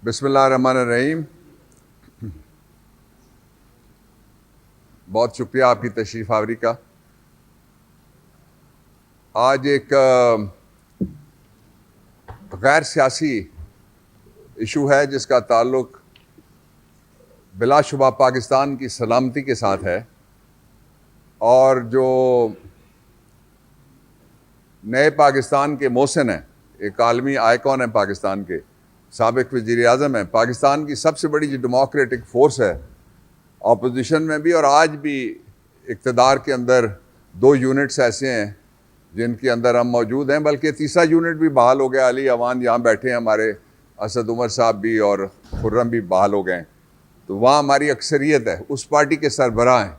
बिस्मिल्लाहिर्रहमानिर्रहीम। बहुत शुक्रिया आपकी तशरीफ़ आवरी का। आज एक गैर सियासी इशू है जिसका ताल्लुक बिलाशुबा पाकिस्तान की सलामती के साथ है और जो नए पाकिस्तान के मोहसिन हैं, एक आलमी आइकॉन है पाकिस्तान के, साबिक वज़ीर आज़म है, पाकिस्तान की सबसे बड़ी जो डेमोक्रेटिक फोर्स है ऑपोजिशन में भी और आज भी इक़्तिदार के अंदर 2 यूनिट्स ऐसे हैं जिनके अंदर हम मौजूद हैं, बल्कि तीसरा यूनिट भी बहाल हो गया। अली अवान यहाँ बैठे हैं, हमारे असद उमर साहब भी और खुर्रम भी बहाल हो गए, तो वहाँ हमारी अक्सरियत है। उस पार्टी के सरबराह हैं,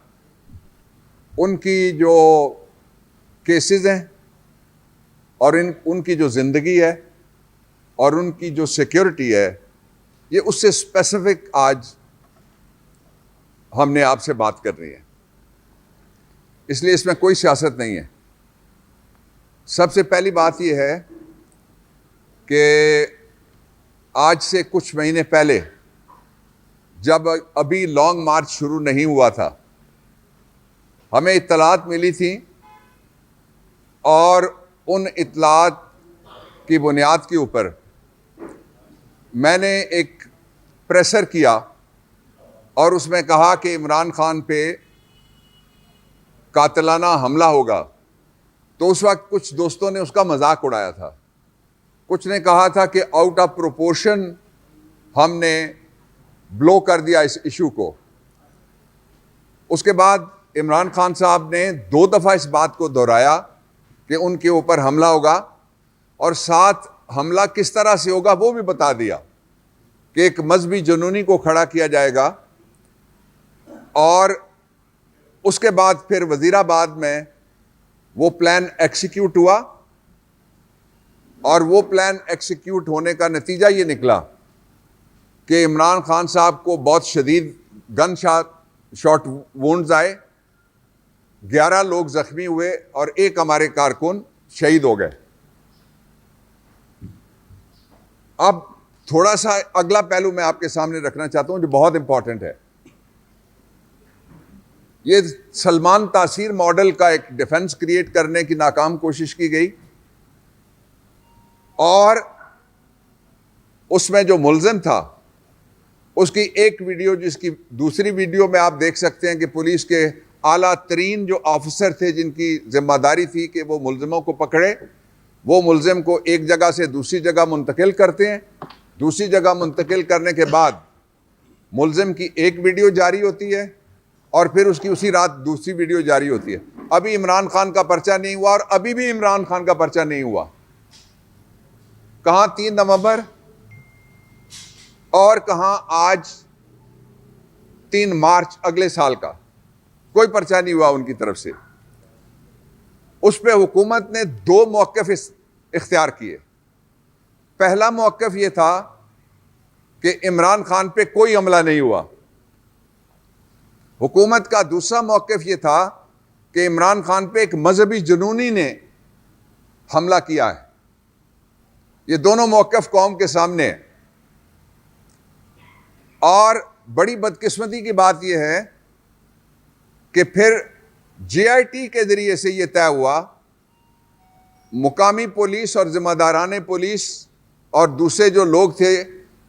उनकी जो केसेस हैं और उनकी जो ज़िंदगी है और उनकी जो सिक्योरिटी है, ये उससे स्पेसिफिक आज हमने आपसे बात करनी है। इसलिए इसमें कोई सियासत नहीं है। सबसे पहली बात यह है कि आज से कुछ महीने पहले जब अभी लॉन्ग मार्च शुरू नहीं हुआ था, हमें इत्तलात मिली थी और उन इत्तलात की बुनियाद के ऊपर मैंने एक प्रेशर किया और उसमें कहा कि इमरान खान पे कातिलाना हमला होगा। तो उस वक्त कुछ दोस्तों ने उसका मजाक उड़ाया था, कुछ ने कहा था कि आउट ऑफ प्रोपोर्शन हमने ब्लो कर दिया इस इशू को। उसके बाद इमरान खान साहब ने 2 दफ़ा इस बात को दोहराया कि उनके ऊपर हमला होगा और साथ हमला किस तरह से होगा वो भी बता दिया कि एक मजहबी जुनूनी को खड़ा किया जाएगा। और उसके बाद फिर वज़ीराबाद में वो प्लान एग्जीक्यूट हुआ और वो प्लान एग्जीक्यूट होने का नतीजा ये निकला कि इमरान खान साहब को बहुत शदीद गन शॉट वुंड्स आए, 11 लोग जख्मी हुए और एक हमारे कारकुन शहीद हो गए। अब थोड़ा सा अगला पहलू मैं आपके सामने रखना चाहता हूं जो बहुत इंपॉर्टेंट है। ये सलमान तासीर मॉडल का एक डिफेंस क्रिएट करने की नाकाम कोशिश की गई और उसमें जो मुल्जिम था उसकी एक वीडियो, जिसकी दूसरी वीडियो में आप देख सकते हैं कि पुलिस के आला तरीन जो ऑफिसर थे जिनकी जिम्मेदारी थी कि वो मुल्जिमों को पकड़े, वो मुल्जिम को एक जगह से दूसरी जगह मुंतकिल करते हैं। दूसरी जगह मुंतकिल करने के बाद मुल्जिम की एक वीडियो जारी होती है और फिर उसकी उसी रात दूसरी वीडियो जारी होती है। अभी इमरान खान का पर्चा नहीं हुआ और अभी भी इमरान खान का पर्चा नहीं हुआ। कहां 3 नवंबर और कहां आज 3 मार्च अगले साल का, कोई पर्चा नहीं हुआ उनकी तरफ से। उस पर हुकूमत ने 2 मौक़िफ़ इख्तियार किए। पहला मौक़िफ़ यह था कि इमरान खान पे कोई हमला नहीं हुआ। हुकूमत का दूसरा मौक़िफ़ यह था कि इमरान खान पे एक मजहबी जुनूनी ने हमला किया है। ये दोनों मौक़िफ़ कौम के सामने है और बड़ी बदकिस्मती की बात यह है कि फिर JIT के ज़रिए से यह तय हुआ, मुकामी पुलिस और ज़िम्मेदारान पुलिस और दूसरे जो लोग थे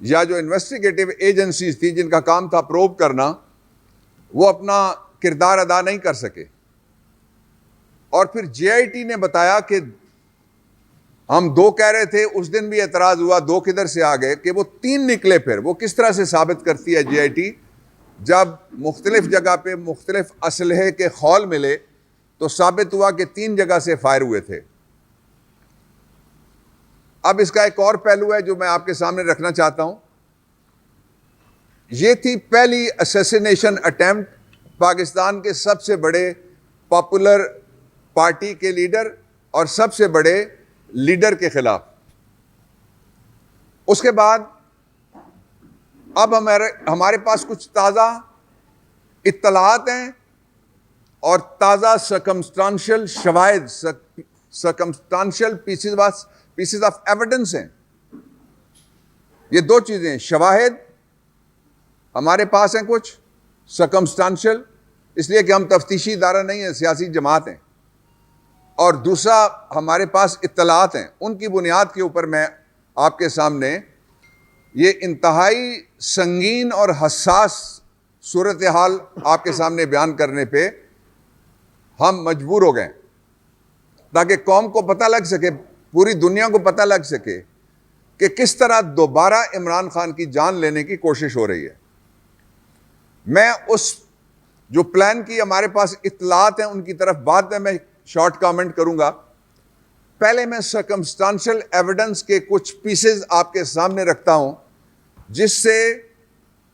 या जो इन्वेस्टिगेटिव एजेंसीज थी जिनका काम था प्रोब करना, वो अपना किरदार अदा नहीं कर सके। और फिर JIT ने बताया कि हम 2 कह रहे थे, उस दिन भी एतराज़ हुआ 2 किधर से आ गए कि वो 3 निकले। फिर वो किस तरह से साबित करती है JIT, जब मुख्तलिफ जगह पे मुख्तलिफ असलहे के खौल मिले तो साबित हुआ कि 3 जगह से फायर हुए थे। अब इसका एक और पहलू है जो मैं आपके सामने रखना चाहता हूं। ये थी पहली असैसिनेशन अटेम्प्ट पाकिस्तान के सबसे बड़े पॉपुलर पार्टी के लीडर और सबसे बड़े लीडर के खिलाफ। उसके बाद अब हमारे पास कुछ ताज़ा इत्तलात हैं और ताज़ा सर्कमस्टांशियल शवाहिद, सर्कमस्टांशियल पीसेस ऑफ एविडेंस हैं ये दो चीजें हैं, शवाहिद हमारे पास हैं कुछ सर्कमस्टांशियल, इसलिए कि हम तफ्तीशी इदारा नहीं है, सियासी जमात हैं, और दूसरा हमारे पास इत्तलात हैं। उनकी बुनियाद के ऊपर मैं आपके सामने ये इंतहाई संगीन और हसास सूरत हाल आपके सामने बयान करने पे हम मजबूर हो गए, ताकि कौम को पता लग सके, पूरी दुनिया को पता लग सके कि किस तरह दोबारा इमरान खान की जान लेने की कोशिश हो रही है। मैं उस जो प्लान की हमारे पास इत्तलात हैं उनकी तरफ बाद में मैं शॉर्ट कमेंट करूंगा। पहले मैं सर्कमस्टांशियल एविडेंस के कुछ पीसेस आपके सामने रखता हूं, जिससे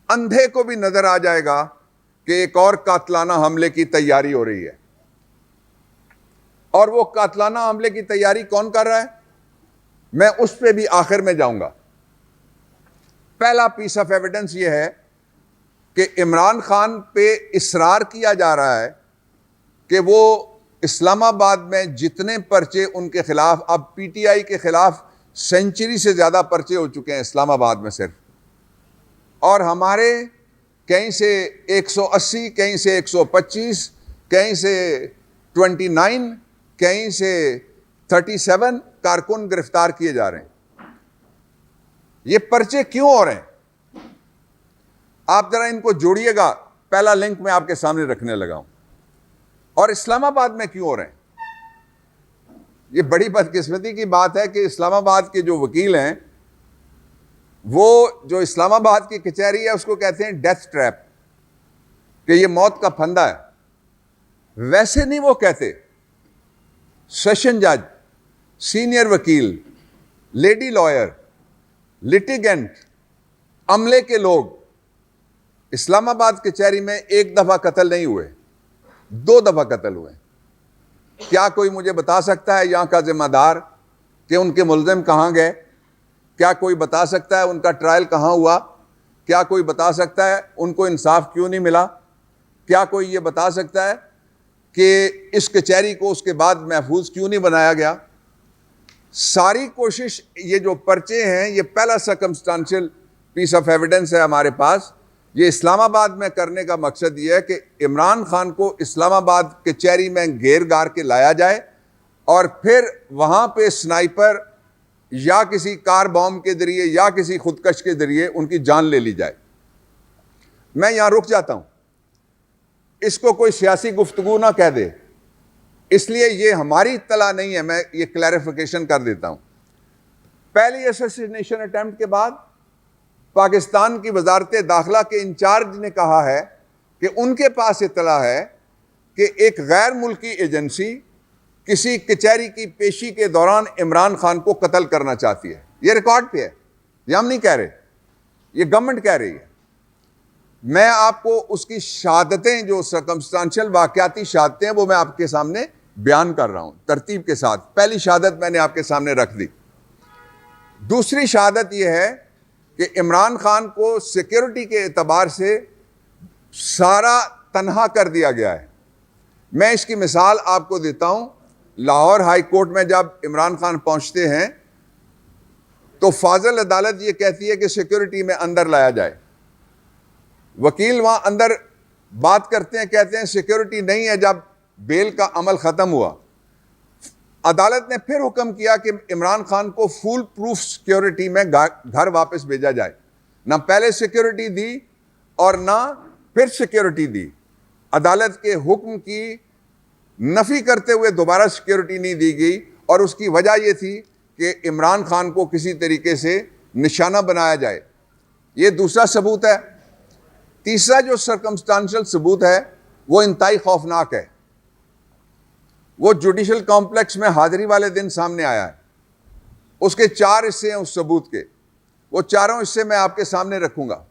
अंधे को भी नजर आ जाएगा कि एक और कातलाना हमले की तैयारी हो रही है। और वो कातलाना हमले की तैयारी कौन कर रहा है, मैं उस पर भी आखिर में जाऊंगा। पहला पीस ऑफ एविडेंस यह है कि इमरान खान पे इसरार किया जा रहा है कि वो इस्लामाबाद में जितने पर्चे उनके खिलाफ, अब पीटीआई के खिलाफ सेंचुरी से ज्यादा पर्चे हो चुके हैं इस्लामाबाद में सिर्फ, और हमारे कहीं से 180, कहीं से 125, कहीं से 29, कहीं से 37 कारकुन गिरफ्तार किए जा रहे हैं। ये पर्चे क्यों हो रहे हैं, आप जरा इनको जोड़िएगा। पहला लिंक मैं आपके सामने रखने लगा हूं। और इस्लामाबाद में क्यों हो रहे हैं, ये बड़ी बदकिस्मती की बात है कि इस्लामाबाद के जो वकील हैं, वो जो इस्लामाबाद की कचहरी है उसको कहते हैं डेथ ट्रैप, कि ये मौत का फंदा है। वैसे नहीं वो कहते। सेशन जज, सीनियर वकील, लेडी लॉयर, लिटिगेंट, अमले के लोग इस्लामाबाद कचहरी में एक दफा कत्ल नहीं हुए, 2 दफा कत्ल हुए। क्या कोई मुझे बता सकता है यहां का जिम्मेदार कि उनके मुल्जिम कहां गए? क्या कोई बता सकता है उनका ट्रायल कहां हुआ? क्या कोई बता सकता है उनको इंसाफ क्यों नहीं मिला? क्या कोई ये बता सकता है कि इस कचहरी को उसके बाद महफूज क्यों नहीं बनाया गया? सारी कोशिश, ये जो पर्चे हैं, ये पहला सर्कमस्टांशियल पीस ऑफ एविडेंस है हमारे पास। ये इस्लामाबाद में करने का मकसद ये है कि इमरान खान को इस्लामाबाद कचहरी में घेर गार के लाया जाए और फिर वहां पे स्नाइपर या किसी कार बॉम्ब के जरिए या किसी खुदकश के जरिए उनकी जान ले ली जाए। मैं यहां रुक जाता हूं, इसको कोई सियासी गुफ्तगू ना कह दे, इसलिए ये हमारी इत्तला नहीं है। मैं ये क्लैरिफिकेशन कर देता हूं। पहली असैसिनेशन अटेम्प्ट के बाद पाकिस्तान की वजारत दाखिला के इंचार्ज ने कहा है कि उनके पास इत्तला है कि एक गैर मुल्की एजेंसी किसी कचहरी की पेशी के दौरान इमरान खान को कत्ल करना चाहती है। ये रिकॉर्ड पे है, ये हम नहीं कह रहे, ये गवर्नमेंट कह रही है। मैं आपको उसकी शहादतें, जो सर्कमस्टांशियल वाकयाती शहादतें हैं, वो मैं आपके सामने बयान कर रहा हूं तरतीब के साथ। पहली शहादत मैंने आपके सामने रख दी। दूसरी शहादत यह है कि इमरान खान को सिक्योरिटी के एतबार से सारा तनहा कर दिया गया है। मैं इसकी मिसाल आपको देता हूं। लाहौर हाई कोर्ट में जब इमरान खान पहुंचते हैं तो फाजल अदालत ये कहती है कि सिक्योरिटी में अंदर लाया जाए। वकील वहां अंदर बात करते हैं, कहते हैं सिक्योरिटी नहीं है। जब बेल का अमल खत्म हुआ, अदालत ने फिर हुक्म किया कि इमरान खान को फुल प्रूफ सिक्योरिटी में घर वापस भेजा जाए। ना पहले सिक्योरिटी दी और ना फिर सिक्योरिटी दी। अदालत के हुक्म की नफी करते हुए दोबारा सिक्योरिटी नहीं दी गई, और उसकी वजह यह थी कि इमरान खान को किसी तरीके से निशाना बनाया जाए। यह दूसरा सबूत है। तीसरा जो सर्कमस्टांशियल सबूत है वो इंतहाई खौफनाक है। वो जुडिशल कॉम्प्लेक्स में हाजिरी वाले दिन सामने आया है। उसके 4 हिस्से हैं उस सबूत के। वो चारों हिस्से मैं आपके सामने रखूंगा।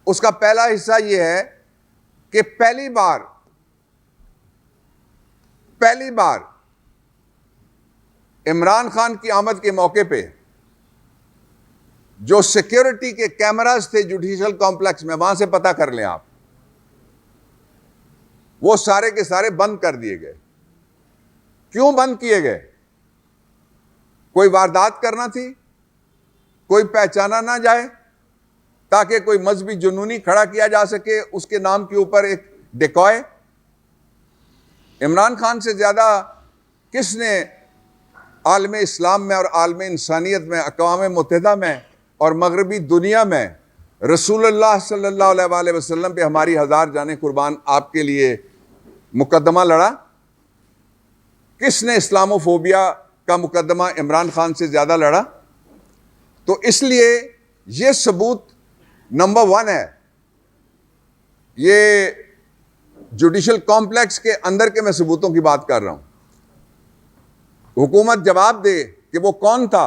उसका पहला हिस्सा यह है कि पहली बार इमरान खान की आमद के मौके पे जो सिक्योरिटी के कैमरास थे जुडिशल कॉम्प्लेक्स में, वहां से पता कर लें आप, वो सारे के सारे बंद कर दिए गए। क्यों बंद किए गए? कोई वारदात करना थी? कोई पहचाना ना जाए, ताकि कोई मजहबी जुनूनी खड़ा किया जा सके उसके नाम के ऊपर एक डेकॉय। इमरान खान से ज़्यादा किसने आलम इस्लाम में और आलम इंसानियत में, अक़वाम मुत्तहिदा में और मगरबी दुनिया में रसूलुल्लाह सल्लल्लाहु अलैहि वसल्लम पे हमारी हज़ार जाने कुर्बान आपके लिए मुकदमा लड़ा? किसने इस्लामोफोबिया का मुकदमा इमरान खान से ज़्यादा लड़ा? तो इसलिए ये सबूत नंबर 1 है। ये जुडिशल कॉम्प्लेक्स के अंदर के मैं सबूतों की बात कर रहा हूं। हुकूमत जवाब दे कि वो कौन था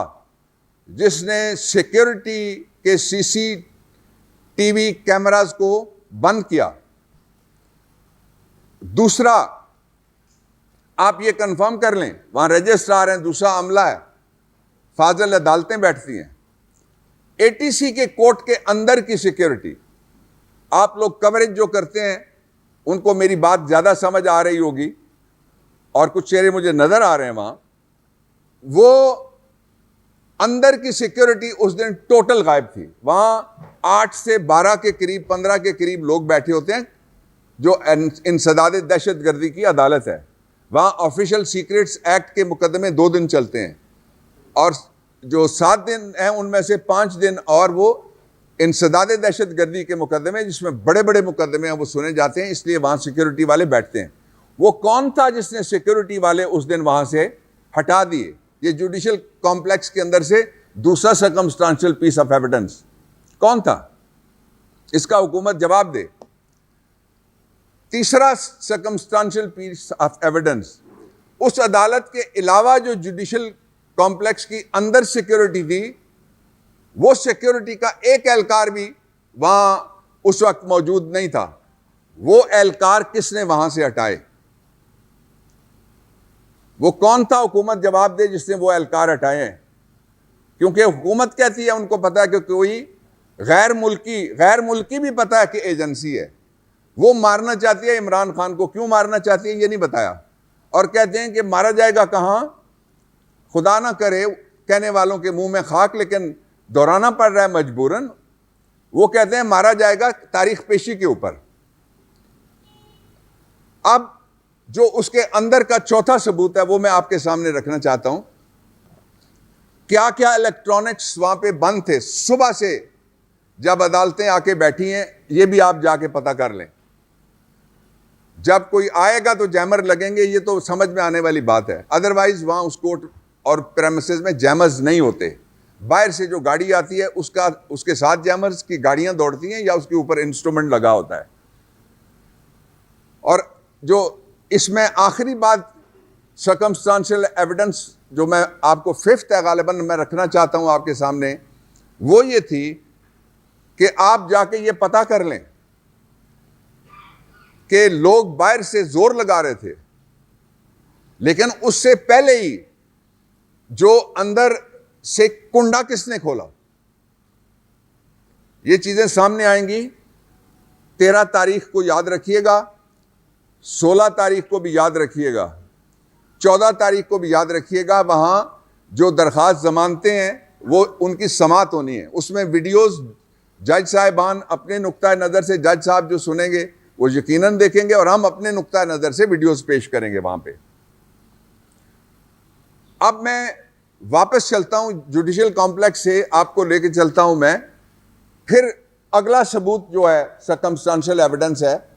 जिसने सिक्योरिटी के सीसीटीवी कैमरास को बंद किया। दूसरा, आप ये कंफर्म कर लें, वहां रजिस्ट्रार हैं, दूसरा अमला है, फाजिल अदालतें बैठती हैं। एटीसी के कोर्ट के अंदर की सिक्योरिटी, आप लोग कवरेज जो करते हैं उनको मेरी बात ज्यादा समझ आ रही होगी और कुछ चेहरे मुझे नजर आ रहे हैं वहां। वो अंदर की सिक्योरिटी उस दिन टोटल गायब थी। वहां 8 से 12 के करीब, 15 के करीब लोग बैठे होते हैं जो इंसदाद दहशतगर्दी की अदालत है। वहां ऑफिशियल सीक्रेट्स एक्ट के मुकदमे 2 दिन चलते हैं और जो 7 दिन हैं उनमें से 5 दिन और वो इंसदाद दहशतगर्दी के मुकदमे, जिसमें बड़े बड़े मुकदमे हैं, वो सुने जाते हैं। इसलिए वहां सिक्योरिटी वाले बैठते हैं। वो कौन था जिसने सिक्योरिटी वाले उस दिन वहां से हटा दिए? ये जुडिशल कॉम्प्लेक्स के अंदर से दूसरा सर्कमस्टांशियल पीस ऑफ एविडेंस कौन था? इसका हुकूमत जवाब दे। तीसरा सर्कमस्टांशियल पीस ऑफ एविडेंस, उस अदालत के अलावा जो जुडिशल कॉम्प्लेक्स की अंदर सिक्योरिटी थी, वो सिक्योरिटी का एक एहलकार भी वहां उस वक्त मौजूद नहीं था। वो एहलकार किसने वहां से हटाए? वो कौन था? हुकूमत जवाब दे जिसने वो एहलकार हटाए हैं। क्योंकि हुकूमत कहती है उनको पता है कि कोई गैर मुल्की भी पता है कि एजेंसी है, वो मारना चाहती है इमरान खान को। क्यों मारना चाहती है ये नहीं बताया, और कहते हैं कि मारा जाएगा कहां, खुदा ना करे कहने वालों के मुंह में खाक, लेकिन दोहराना पड़ रहा है मजबूरन। वो कहते हैं मारा जाएगा तारीख पेशी के ऊपर। अब जो उसके अंदर का चौथा सबूत है वो मैं आपके सामने रखना चाहता हूं। क्या क्या इलेक्ट्रॉनिक्स वहां पे बंद थे सुबह से जब अदालतें आके बैठी हैं, ये भी आप जाके पता कर लें। जब कोई आएगा तो जैमर लगेंगे, ये तो समझ में आने वाली बात है। अदरवाइज वहां उस कोर्ट और प्रेमिसेस में जैमर्स नहीं होते। बाहर से जो गाड़ी आती है उसके साथ जैमर्स की गाड़ियां दौड़ती हैं या उसके ऊपर इंस्ट्रूमेंट लगा होता है। और जो इसमें आखिरी बात सर्कमस्टांशियल एविडेंस जो मैं आपको 5th है गालिबन मैं रखना चाहता हूं आपके सामने, वो ये थी कि आप जाके ये पता कर लें कि लोग बाहर से जोर लगा रहे थे, लेकिन उससे पहले ही जो अंदर से कुंडा किसने खोला, ये चीजें सामने आएंगी। 13 तारीख को याद रखिएगा, 16 तारीख को भी याद रखिएगा, 14 तारीख को भी याद रखिएगा। वहां जो दरखास्त जमानते हैं वो उनकी समात होनी है। उसमें वीडियोस जज साहिबान अपने नुक्ता नज़र से, जज साहब जो सुनेंगे वो यकीनन देखेंगे और हम अपने नुक्ता नज़र से वीडियोस पेश करेंगे वहां पे। अब मैं वापस चलता हूं जुडिशियल कॉम्प्लेक्स से, आपको लेके चलता हूं मैं। फिर अगला सबूत जो है सर्कमस्टांशियल एविडेंस है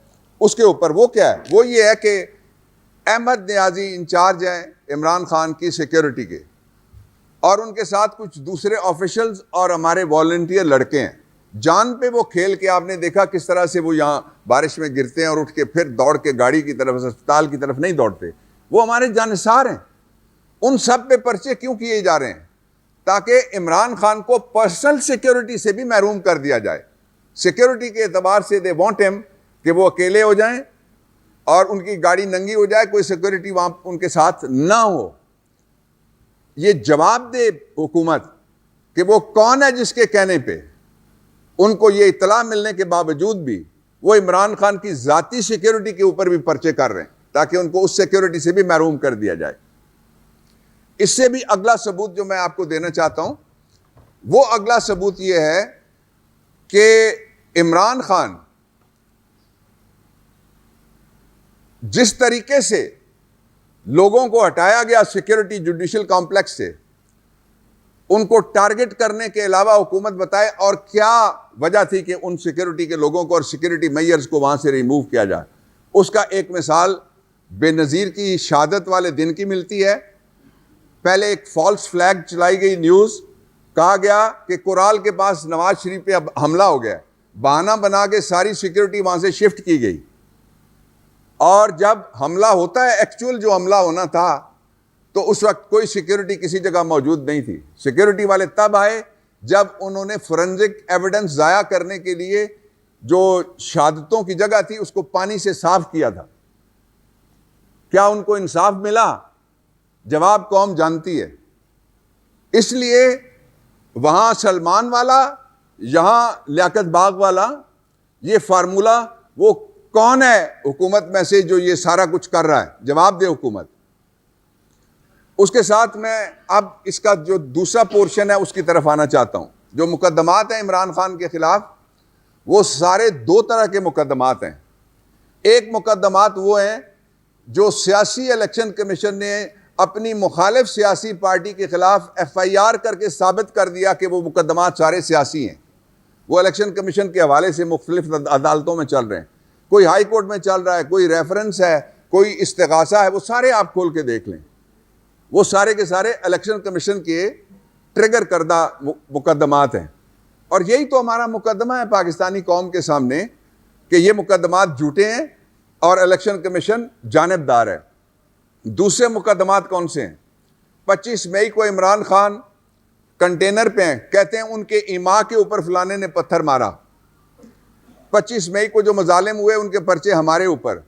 उसके ऊपर, वो क्या है? वो ये है कि अहमद नियाजी इंचार्ज हैं इमरान खान की सिक्योरिटी के, और उनके साथ कुछ दूसरे ऑफिशियल्स और हमारे वॉलंटियर लड़के हैं। जान पे वो खेल के आपने देखा किस तरह से वो यहाँ बारिश में गिरते हैं और उठ के फिर दौड़ के गाड़ी की तरफ, अस्पताल की तरफ नहीं दौड़ते। वो हमारे जानिसार हैं। उन सब पे पर्चे क्यों किए जा रहे हैं? ताकि इमरान खान को पर्सनल सिक्योरिटी से भी महरूम कर दिया जाए। सिक्योरिटी के एतबार से दे वांट हिम कि वो अकेले हो जाएं और उनकी गाड़ी नंगी हो जाए, कोई सिक्योरिटी वहां उनके साथ ना हो। ये जवाब दे हुकूमत कि वो कौन है जिसके कहने पे उनको ये इतला मिलने के बावजूद भी वो इमरान खान की जाती सिक्योरिटी के ऊपर भी पर्चे कर रहे हैं, ताकि उनको उस सिक्योरिटी से भी महरूम कर दिया जाए। इससे भी अगला सबूत जो मैं आपको देना चाहता हूं, वो अगला सबूत ये है कि इमरान खान जिस तरीके से लोगों को हटाया गया सिक्योरिटी जुडिशियल कॉम्प्लेक्स से, उनको टारगेट करने के अलावा हुकूमत बताए और क्या वजह थी कि उन सिक्योरिटी के लोगों को और सिक्योरिटी मेजर्स को वहां से रिमूव किया जाए। उसका एक मिसाल बेनज़ीर की शहादत वाले दिन की मिलती है। पहले एक फॉल्स फ्लैग चलाई गई न्यूज़, कहा गया कि कोराल के पास नवाज शरीफ पे अब हमला हो गया, बहाना बना के सारी सिक्योरिटी वहां से शिफ्ट की गई। और जब हमला होता है, एक्चुअल जो हमला होना था, तो उस वक्त कोई सिक्योरिटी किसी जगह मौजूद नहीं थी। सिक्योरिटी वाले तब आए जब उन्होंने फोरेंसिक एविडेंस ज़ाया करने के लिए जो शहादतों की जगह थी उसको पानी से साफ किया था। क्या उनको इंसाफ मिला? जवाब कौम जानती है। इसलिए वहां सलमान वाला, यहां लियाकत बाग वाला, ये फार्मूला, वो कौन है हुकूमत में से जो ये सारा कुछ कर रहा है? जवाब दे हुकूमत। उसके साथ मैं अब इसका जो दूसरा पोर्शन है उसकी तरफ आना चाहता हूं। जो मुकदमात हैं इमरान खान के खिलाफ, वो सारे दो तरह के मुकदमात हैं। एक मुकदमात वो हैं जो सियासी इलेक्शन कमीशन ने अपनी मुखालिफ सियासी पार्टी के खिलाफ FIR करके साबित कर दिया कि वो मुकदमात सारे सियासी हैं। वो इलेक्शन कमीशन के हवाले से मुख्तलिफ अदालतों में चल रहे हैं। कोई हाई कोर्ट में चल रहा है, कोई रेफरेंस है, कोई इस्तिगासा है, वो सारे आप खोल के देख लें। वो सारे के सारे इलेक्शन कमीशन के ट्रिगर करदा मुकदमात हैं। और यही तो हमारा मुकदमा है पाकिस्तानी कौम के सामने कि ये मुकदमात झूठे हैं और इलेक्शन कमीशन जानिबदार है। दूसरे मुकदमात कौन से हैं? 25 मई को इमरान खान कंटेनर पे हैं, कहते हैं उनके इमा के ऊपर फलाने ने पत्थर मारा। 25 मई को जो मजालिम हुए उनके पर्चे हमारे ऊपर।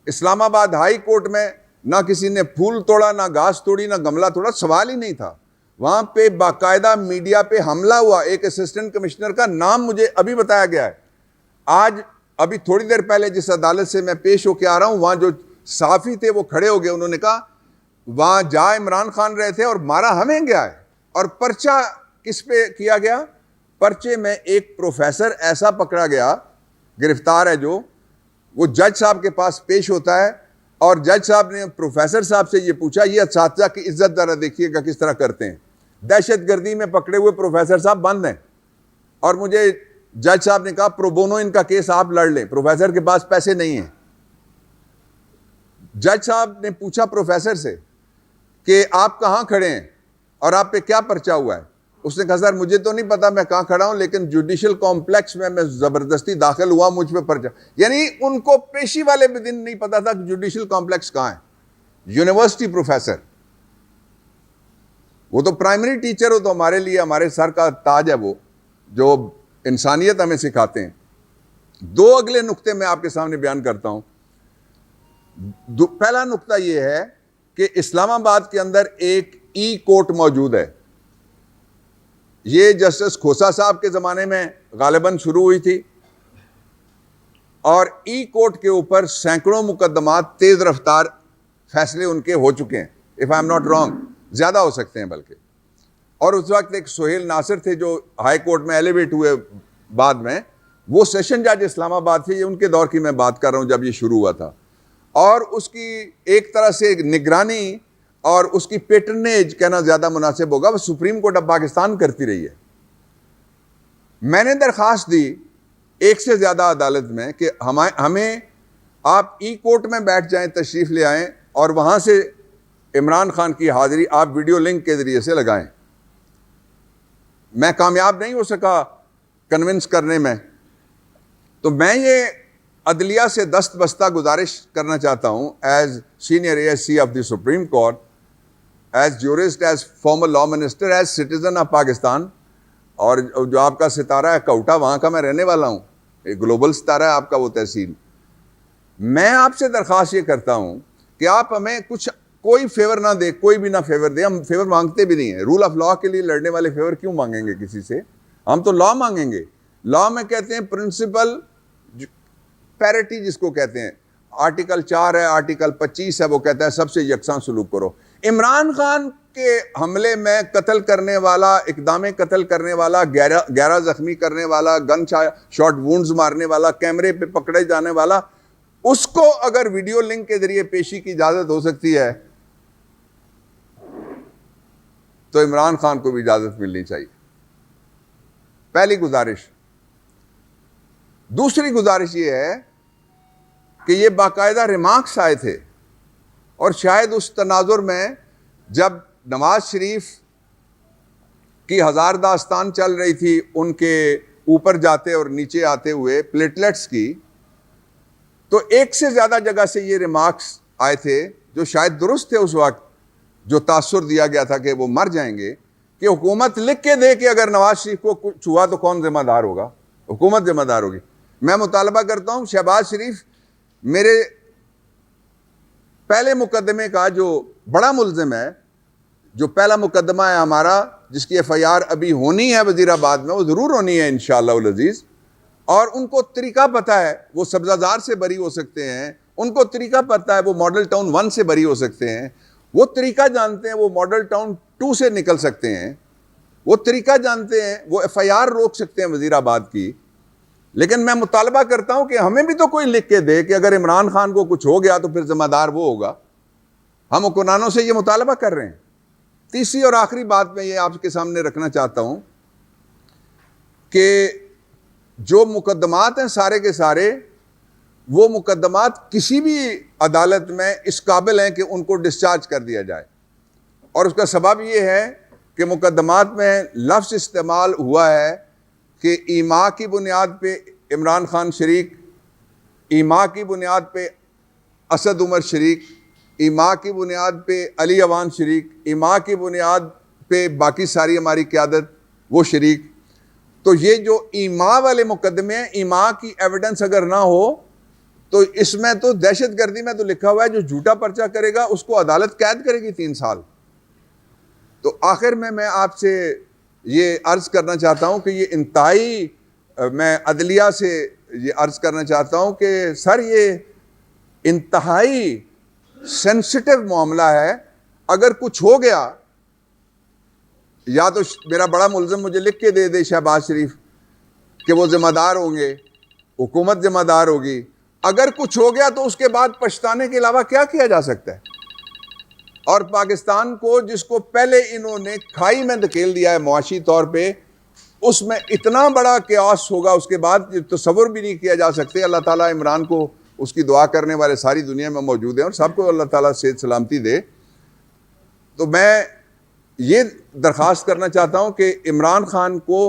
इस्लामाबाद हाई कोर्ट में ना किसी ने फूल तोड़ा, ना घास तोड़ी, ना गमला तोड़ा, सवाल ही नहीं था। वहां पे बाकायदा मीडिया पे हमला हुआ। एक असिस्टेंट कमिश्नर का नाम मुझे अभी बताया गया है। आज अभी थोड़ी देर पहले जिस अदालत से मैं पेश होके आ रहा हूं, वहां जो साफी थे वो खड़े हो गए, उन्होंने कहा वहां जा इमरान खान रहे थे और मारा हमें गया है। और पर्चा किस पे किया गया? पर्चे में एक प्रोफेसर ऐसा पकड़ा गया, गिरफ्तार है, जो वो जज साहब के पास पेश होता है और जज साहब ने प्रोफेसर साहब से ये पूछा, ये असातिज़ा की इज्जत ज़रा देखिएगा किस तरह करते हैं। दहशतगर्दी में पकड़े हुए प्रोफेसर साहब बंद हैं और मुझे जज साहब ने कहा प्रो बोनो इनका केस आप लड़ लें, प्रोफेसर के पास पैसे नहीं हैं। जज साहब ने पूछा प्रोफेसर से कि आप कहाँ खड़े हैं और आप पे क्या पर्चा हुआ है? उसने कहा सर मुझे तो नहीं पता मैं कहाँ खड़ा हूं, लेकिन जुडिशियल कॉम्प्लेक्स में मैं जबरदस्ती दाखिल हुआ, मुझ पे पर्चा। यानी उनको पेशी वाले भी दिन नहीं पता था कि जुडिशियल कॉम्प्लेक्स कहाँ है। यूनिवर्सिटी प्रोफेसर, वो तो प्राइमरी टीचर हो, तो हमारे लिए हमारे सर का ताज है, वो जो इंसानियत हमें सिखाते हैं। दो अगले नुक्ते मैं आपके सामने बयान करता हूं। पहला नुक्ता यह है कि इस्लामाबाद के अंदर एक ई कोर्ट मौजूद है। ये जस्टिस खोसा साहब के ज़माने में गालिबन शुरू हुई थी और ई कोर्ट के ऊपर सैकड़ों मुकदमात तेज़ रफ्तार फैसले उनके हो चुके हैं। If I am not wrong, ज़्यादा हो सकते हैं बल्कि। और उस वक्त एक सोहेल नासिर थे जो हाई कोर्ट में एलिवेट हुए बाद में, वो सेशन जज इस्लामाबाद थे। ये उनके दौर की मैं बात कर रहा हूँ जब ये शुरू हुआ था। और उसकी एक तरह से निगरानी और उसकी पेटर्नेज कहना ज़्यादा मुनासिब होगा, वो सुप्रीम कोर्ट ऑफ पाकिस्तान करती रही है। मैंने दरख्वास्त दी एक से ज़्यादा अदालत में कि हमें आप ई कोर्ट में बैठ जाएं, तशरीफ़ ले आएं और वहाँ से इमरान खान की हाज़िरी आप वीडियो लिंक के ज़रिए से लगाएं। मैं कामयाब नहीं हो सका कन्विंस करने में, तो मैं ये अदलिया से दस्तबस्ता गुजारिश करना चाहता हूँ, as senior ASC of the supreme court, as jurist, as former law minister, as citizen of Pakistan. और जो आपका सितारा है कोटा, वहाँ का मैं रहने वाला हूँ, एक ग्लोबल सितारा है आपका वो तहसील। मैं आपसे दरख्वास्त ये करता हूँ कि आप हमें कुछ कोई फेवर ना दे, कोई भी ना फेवर दे। हम फेवर मांगते भी नहीं है। रूल ऑफ लॉ के लिए लड़ने वाले फेवर क्यों मांगेंगे किसी से? हम तो लॉ मांगेंगे। लॉ में कहते हैं प्रिंसिपल पैरिटी जिसको कहते हैं, आर्टिकल 4 है, आर्टिकल 25 है, वो कहता है सबसे यकसां सलूक करो। इमरान खान के हमले में कत्ल करने वाला, इकदाम कत्ल करने वाला, 11 जख्मी करने वाला, गन शॉट वुंड्स मारने वाला, कैमरे पे पकड़े जाने वाला, उसको अगर वीडियो लिंक के जरिए पेशी की इजाजत हो सकती है तो इमरान खान को भी इजाजत मिलनी चाहिए। पहली गुजारिश। दूसरी गुजारिश यह है कि ये बाकायदा रिमार्क्स आए थे और शायद उस तनाजुर में जब नवाज शरीफ की हजार दास्तान चल रही थी, उनके ऊपर जाते और नीचे आते हुए प्लेटलेट्स की, तो एक से ज्यादा जगह से ये रिमार्क्स आए थे जो शायद दुरुस्त थे उस वक्त, जो तासुर दिया गया था कि वो मर जाएंगे, कि हुकूमत लिख के दे कि अगर नवाज शरीफ को कुछ हुआ तो कौन जिम्मेदार होगा? हुकूमत जिम्मेदार होगी। मैं मुतालबा करता हूं शहबाज शरीफ मेरे पहले मुकदमे का जो बड़ा मुल्जिम है, जो पहला मुकदमा है हमारा जिसकी FIR अभी होनी है वजीराबाद में, वो जरूर होनी है इंशाअल्लाह अज़ीज़, और उनको तरीका पता है, वो सब्जाजार से बरी हो सकते हैं, उनको तरीका पता है वो मॉडल टाउन 1 से बरी हो सकते हैं, वो तरीका जानते हैं वो मॉडल टाउन 2 से निकल सकते हैं, वो तरीका जानते हैं वो FIR रोक सकते हैं वजीराबाद की। लेकिन मैं मुतालबा करता हूं कि हमें भी तो कोई लिख के दे कि अगर इमरान खान को कुछ हो गया तो फिर जिम्मेदार वो होगा। हम हुक्मरानों से ये मुतालबा कर रहे हैं। तीसरी और आखिरी बात मैं ये आपके सामने रखना चाहता हूं कि जो मुकदमात हैं सारे के सारे, वो मुकदमात किसी भी अदालत में इस काबिल हैं कि उनको डिस्चार्ज कर दिया जाए। और उसका सबब ये है कि मुकदमात में लफ्ज़ इस्तेमाल हुआ है कि ईमा की बुनियाद पे इमरान खान शरीक, ईमा की बुनियाद पे असद उमर शरीक, ईमा की बुनियाद पे अली अवान शरीक, ईमा की बुनियाद पे बाकी सारी हमारी क़यादत वो शरीक। तो ये जो ईमा वाले मुकदमे हैं, ईमा की एविडेंस अगर ना हो तो इसमें तो दहशतगर्दी में तो लिखा हुआ है जो झूठा पर्चा करेगा उसको अदालत कैद करेगी 3 साल। तो आखिर में मैं आपसे ये अर्ज़ करना चाहता हूँ कि ये इंतहाई, मैं अदलिया से ये अर्ज़ करना चाहता हूँ कि सर ये इंतहाई सेंसिटिव मामला है। अगर कुछ हो गया, या तो मेरा बड़ा मुल्ज़िम मुझे लिख के दे दे शहबाज शरीफ कि वो ज़िम्मेदार होंगे, हुकूमत ज़िम्मेदार होगी। अगर कुछ हो गया तो उसके बाद पछताने के अलावा क्या किया जा सकता है? और पाकिस्तान को जिसको पहले इन्होंने खाई में धकेल दिया है मुआशी तौर पे, उसमें इतना बड़ा क्यास होगा उसके बाद तसव्वुर भी नहीं किया जा सकते। अल्लाह ताला इमरान को, उसकी दुआ करने वाले सारी दुनिया में मौजूद हैं और सबको अल्लाह ताला सेहत सलामती दे। तो मैं ये दरख्वास्त करना चाहता हूँ कि इमरान खान को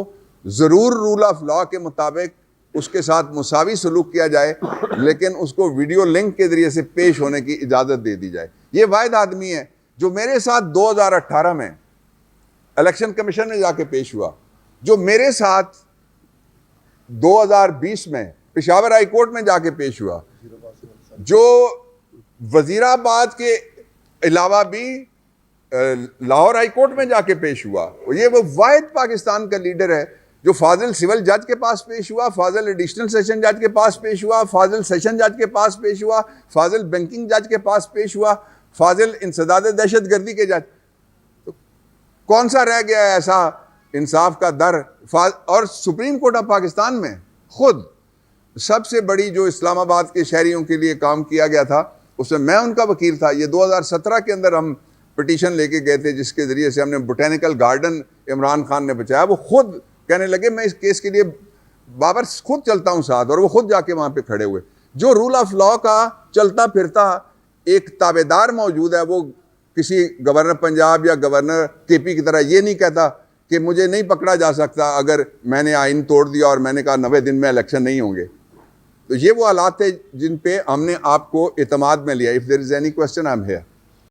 ज़रूर रूल ऑफ लॉ के मुताबिक उसके साथ मुसावी सलूक किया जाए, लेकिन उसको वीडियो लिंक के ज़रिए से पेश होने की इजाज़त दे दी जाए। ये वाहिद आदमी है जो मेरे साथ 2018 में इलेक्शन कमीशन में जाके पेश हुआ, जो मेरे साथ 2020 में पेशावर हाई कोर्ट में जाके पेश हुआ, जो वजीराबाद के अलावा भी लाहौर हाई कोर्ट में जाके पेश हुआ। ये वो वाहिद पाकिस्तान का लीडर है जो फाजिल सिविल जज के पास पेश हुआ, फाजिल एडिशनल सेशन जज के पास पेश हुआ, फाजिल सेशन जज के पास पेश हुआ, फाजिल बैंकिंग जज के पास पेश हुआ, फाजिल इंसदाद दहशतगर्दी के जज। तो कौन सा रह गया है ऐसा इंसाफ का दर? और सुप्रीम कोर्ट ऑफ पाकिस्तान में खुद सबसे बड़ी जो इस्लामाबाद के शहरियों के लिए काम किया गया था, उसमें मैं उनका वकील था। ये 2017 के अंदर हम पिटीशन लेके गए थे जिसके ज़रिए से हमने बोटेनिकल गार्डन इमरान खान ने बचाया। वो खुद कहने लगे मैं इस केस के लिए बाबर खुद चलता हूँ साथ, और वो खुद जाके वहाँ पे खड़े हुए। जो रूल ऑफ लॉ का चलता फिरता एक ताबेदार मौजूद है, वो किसी गवर्नर पंजाब या गवर्नर KP की तरह ये नहीं कहता कि मुझे नहीं पकड़ा जा सकता अगर मैंने आइन तोड़ दिया और मैंने कहा 90 दिन में इलेक्शन नहीं होंगे। तो ये वो हालात थे जिन पे हमने आपको एतमाद में लिया। If there is any question I am here.